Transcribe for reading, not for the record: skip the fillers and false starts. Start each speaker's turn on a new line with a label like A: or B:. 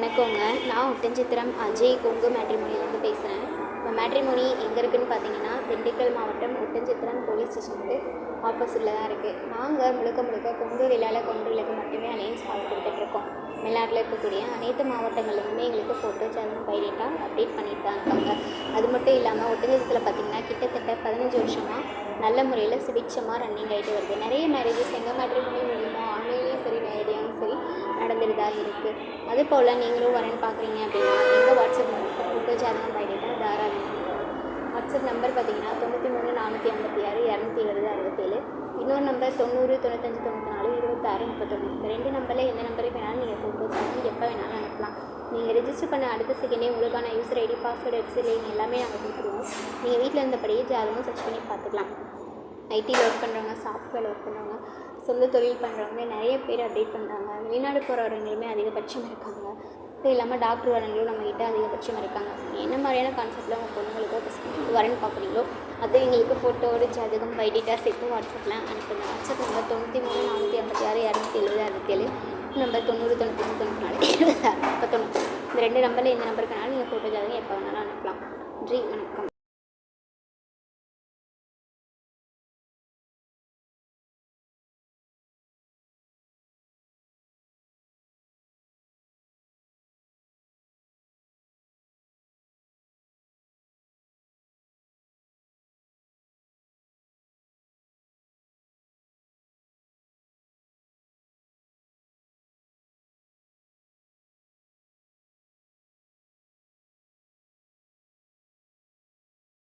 A: வணக்கங்க. நான் ஒட்டன்சத்திரம் அஜய் கொங்கு மேட்ரிமோனிலேருந்து பேசுகிறேன். இப்போ மேட்ரிமோனி எங்கே இருக்குதுன்னு பார்த்தீங்கன்னா, திண்டுக்கல் மாவட்டம் ஒட்டன்சத்திரம் போலீஸ் ஸ்டேஷனுக்கு ஆப்போசிட்டில் தான் இருக்குது. நாங்கள் முழுக்க கொங்கு வேளாள கொங்குகளுக்கு மட்டுமே அலைன்ஸ் பார்த்து கொடுத்துட்ருக்கோம். தமிழ்நாட்டில் இருக்கக்கூடிய அனைத்து மாவட்டங்கள்லேருந்துமே எங்களுக்கு ஃபோட்டோ சேனல் பைடேட்டாக அப்டேட் பண்ணிட்டு தான் இருக்காங்க. அது மட்டும் இல்லாமல் ஒட்டன்சத்திரத்தில் பார்த்திங்கன்னா கிட்டத்தட்ட 15 வருஷமாக நல்ல முறையில் சுபிட்சமாக ரன்னிங் ஆகிட்டு வருது. நிறைய மேரேஜஸ் எங்கள் மேட்ரிமோனி மூலிமா ஆன்லைன்லேயும் சரி நேரடியாகவும் சரி நடந்துட்டு தான் இருக்குது. அதுபோல் நீங்களும் வரேன்னு பார்க்குறீங்க அப்படின்னா எங்கள் வாட்ஸ்அப் நம்பர் ஃபோட்டோ சேனல் பைடேட்டா தாராளமாக வாட்ஸ்அப் நம்பர் பார்த்தீங்கன்னா 93 456 270 67. இன்னொரு நம்பர் 90 95 94 26 31. இந்த 2 நம்பரில் எந்த நம்பருக்கு வேணாலும் நீங்கள் ஃபோட்டோ சேனல் எப்போ வேணாலும் அனுப்பலாம். நீங்கள் ரெஜிஸ்டர் பண்ண அடுத்த செகண்டே உங்களுக்கான யூசர் ஐடி பாஸ்வேர்டு வெப்சைட் எல்லாமே நாங்கள் கொடுத்துருவோம். நீங்கள் வீட்டில் இருந்தபடியே ஜாதகம் சர்ச் பண்ணி பார்த்துக்கலாம். ஐடியில் ஒர்க் பண்ணுறவங்க, சாஃப்ட்வேர் ஒர்க் பண்ணுறவங்க, சொந்த தொழில் பண்ணுறவங்க நிறைய பேர் அப்டேட் பண்ணுறாங்க. வெளிநாடு போகிறவங்களுமே அதிகபட்சம் இருக்காங்க. அது இல்லாமல் டாக்டர் வரவங்களும் நம்மகிட்ட அதிகபட்சம் இருக்காங்க. என்ன மாதிரியான கான்செப்டில் உங்கள் பொண்ணுங்களுக்கோ பசங்களுக்கோ வரேன்னு பார்க்குறீங்களோ அது எங்களுக்கு ஃபோட்டோவோட ஜாதகம் பைடேட்டா சேர்த்து வாட்ஸ்அப்பில் அனுப்புங்க. WhatsApp number 93 456 270 67. நம்பர் 90 95 94 26 31. இந்த 2 நம்பரில் எந்த நம்பருக்குனாலும் நீங்கள் ஃபோட்டோ ஜாதகம் எப்போ வேணாலும் அனுப்பலாம். நன்றி, வணக்கம்.